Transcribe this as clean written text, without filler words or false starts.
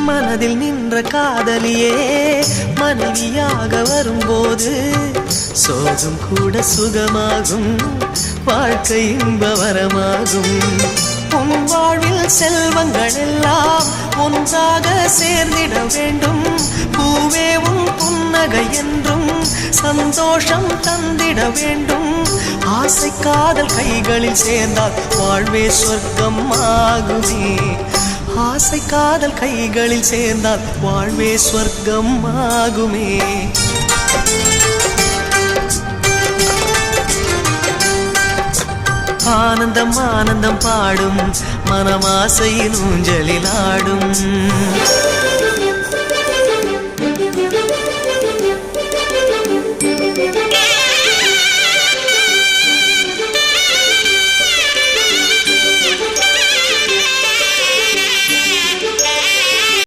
மனதில் நின்ற காதலியே மனைவியாக வரும்போது சோகம் கூட சுகமாகும், வாழ்க்கை இன்பவரமாகும். உன் வாழ்வில் செல்வங்கள் எல்லாம் ஒன்றாக சேர்ந்திட வேண்டும். பூவே உன் புன்னகை என்றும் சந்தோஷம் தந்திட வேண்டும். ஆசை காதல் கைகளில் சேர்ந்தால் வாழ்வே சொர்க்கம் ஆகுமே. ஆசை காதல் கைகளில் சேர்ந்தால் வாழ்வே சொர்க்கம் ஆகுமே. ஆனந்தம் ஆனந்தம் பாடும் மனமாசையின் ஊஞ்சலில் ஆடும்.